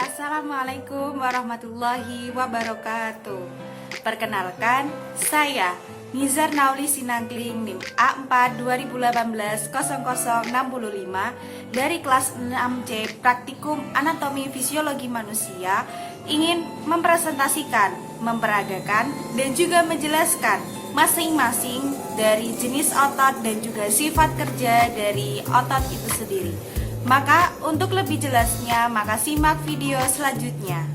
Assalamualaikum warahmatullahi wabarakatuh. Perkenalkan, saya Nizar Nauli Sinangkling NIM A4 2018-0065 dari kelas 6C Praktikum Anatomi Fisiologi Manusia ingin mempresentasikan, memperagakan, dan juga menjelaskan masing-masing dari jenis otot dan juga sifat kerja dari otot itu sendiri. Maka untuk lebih jelasnya, maka simak video selanjutnya.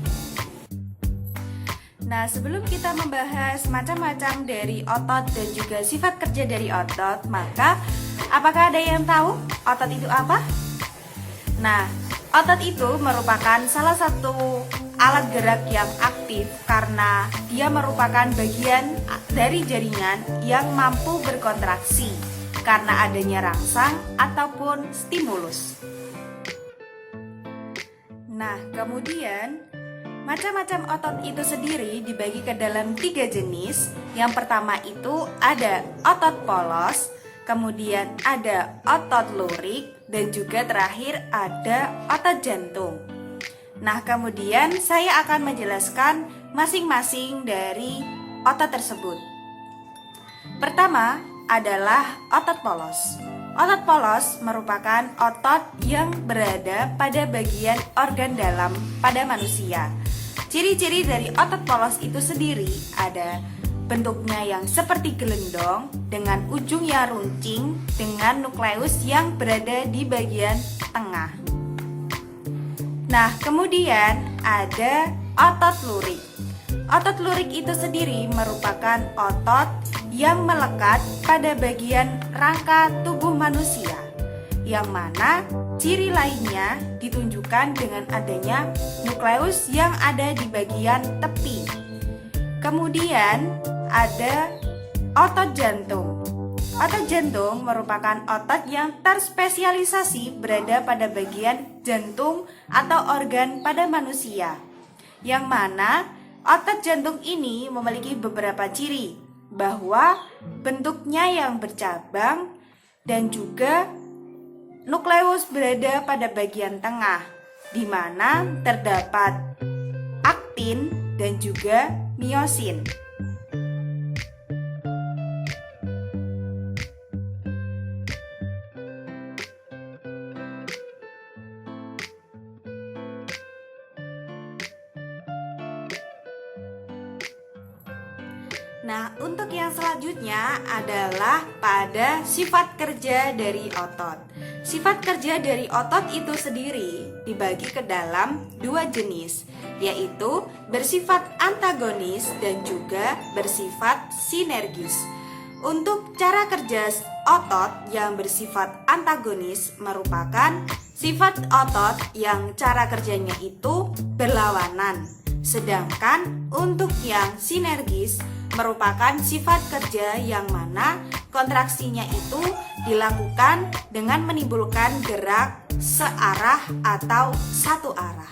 Nah, sebelum kita membahas macam-macam dari otot dan juga sifat kerja dari otot, maka apakah ada yang tahu otot itu apa? Nah, otot itu merupakan salah satu alat gerak yang aktif karena dia merupakan bagian dari jaringan yang mampu berkontraksi karena adanya rangsang ataupun stimulus. Nah, kemudian macam-macam otot itu sendiri dibagi ke dalam 3 jenis. Yang pertama itu ada otot polos, kemudian ada otot lurik, dan juga terakhir ada otot jantung. Nah, kemudian saya akan menjelaskan masing-masing dari otot tersebut. Pertama adalah otot polos. Otot polos merupakan otot yang berada pada bagian organ dalam pada manusia. Ciri-ciri dari otot polos itu sendiri ada bentuknya yang seperti gelendong dengan ujung yang runcing dengan nukleus yang berada di bagian tengah. Nah, kemudian ada otot lurik. Otot lurik itu sendiri merupakan otot yang melekat pada bagian rangka tubuh manusia, yang mana ciri lainnya ditunjukkan dengan adanya nukleus yang ada di bagian tepi. Kemudian ada otot jantung. Otot jantung merupakan otot yang terspesialisasi berada pada bagian jantung atau organ pada manusia, yang mana otot jantung ini memiliki beberapa ciri, bahwa bentuknya yang bercabang dan juga nukleus berada pada bagian tengah, di mana terdapat aktin dan juga miosin. Nah, untuk yang selanjutnya adalah pada sifat kerja dari otot. Sifat kerja dari otot itu sendiri dibagi ke dalam 2 jenis, yaitu bersifat antagonis dan juga bersifat sinergis. Untuk cara kerja otot yang bersifat antagonis merupakan sifat otot yang cara kerjanya itu berlawanan. Sedangkan untuk yang sinergis merupakan sifat kerja yang mana kontraksinya itu dilakukan dengan menimbulkan gerak searah atau satu arah.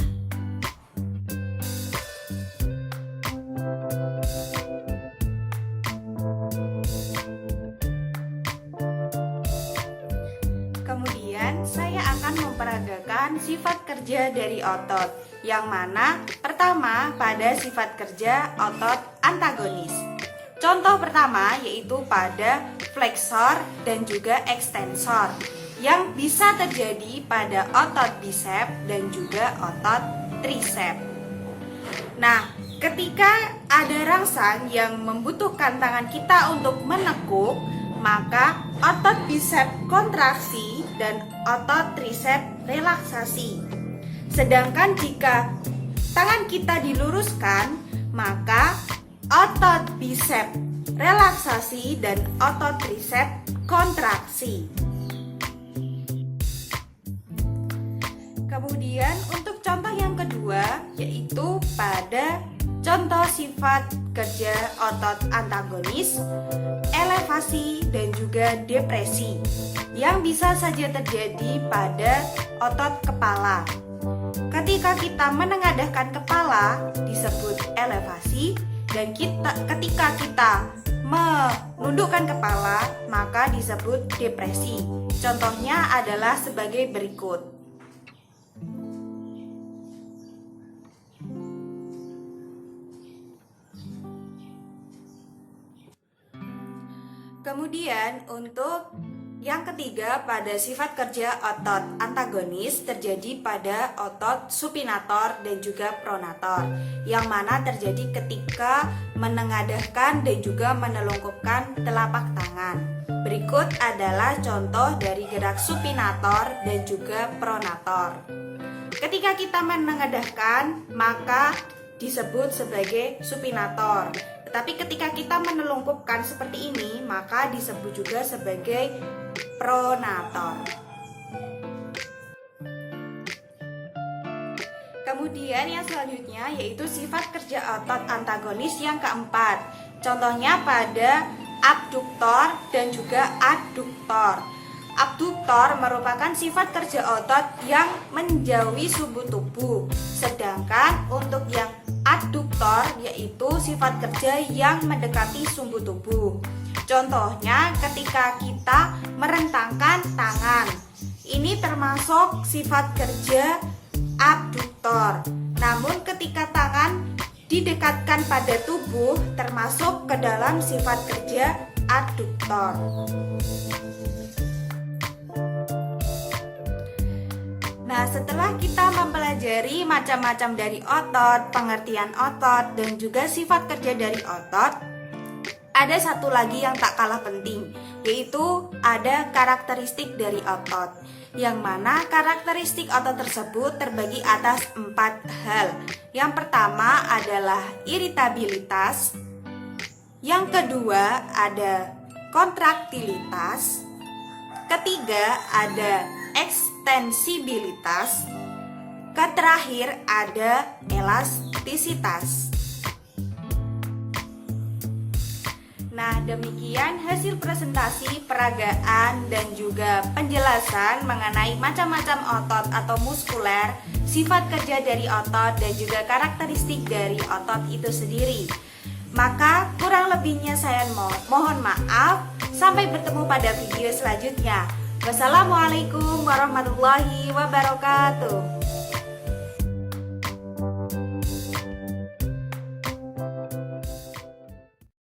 Kemudian saya akan memperagakan sifat kerja dari otot, yang mana pertama pada sifat kerja otot antagonis. Contoh pertama yaitu pada fleksor dan juga ekstensor yang bisa terjadi pada otot bisep dan juga otot trisep. Nah, ketika ada rangsang yang membutuhkan tangan kita untuk menekuk, maka otot bisep kontraksi dan otot trisep relaksasi. Sedangkan jika tangan kita diluruskan, maka otot bisep relaksasi dan otot trisep kontraksi. Kemudian untuk contoh yang kedua yaitu pada contoh sifat kerja otot antagonis, elevasi dan juga depresi. yang bisa saja terjadi pada otot kepala. Ketika kita menengadahkan kepala disebut elevasi, dan ketika kita menundukkan kepala maka disebut depresi. Contohnya adalah sebagai berikut. Kemudian untuk yang ketiga, pada sifat kerja otot antagonis terjadi pada otot supinator dan juga pronator, yang mana terjadi ketika menengadahkan dan juga menelungkupkan telapak tangan. Berikut adalah contoh dari gerak supinator dan juga pronator. Ketika kita menengadahkan maka disebut sebagai supinator. Tetapi ketika kita menelungkupkan seperti ini maka disebut juga sebagai pronator. Kemudian yang selanjutnya yaitu sifat kerja otot antagonis yang keempat. Contohnya pada abduktor dan juga adduktor. Abduktor merupakan sifat kerja otot yang menjauhi sumbu tubuh. Sedangkan untuk yang adduktor yaitu sifat kerja yang mendekati sumbu tubuh. Contohnya ketika kita merentangkan tangan, ini termasuk sifat kerja abduktor. Namun ketika tangan didekatkan pada tubuh termasuk ke dalam sifat kerja adduktor. Nah, setelah kita mempelajari macam-macam dari otot, pengertian otot, dan juga sifat kerja dari otot, ada satu lagi yang tak kalah penting, yaitu ada karakteristik dari otot, yang mana karakteristik otot tersebut terbagi atas 4 hal. Yang pertama adalah iritabilitas, yang kedua ada kontraktilitas, ketiga ada ekstensibilitas, terakhir ada elastisitas. Nah, demikian hasil presentasi, peragaan, dan juga penjelasan mengenai macam-macam otot atau muskuler, sifat kerja dari otot, dan juga karakteristik dari otot itu sendiri. Maka kurang lebihnya saya mohon maaf. Sampai bertemu pada video selanjutnya. Wassalamualaikum warahmatullahi wabarakatuh.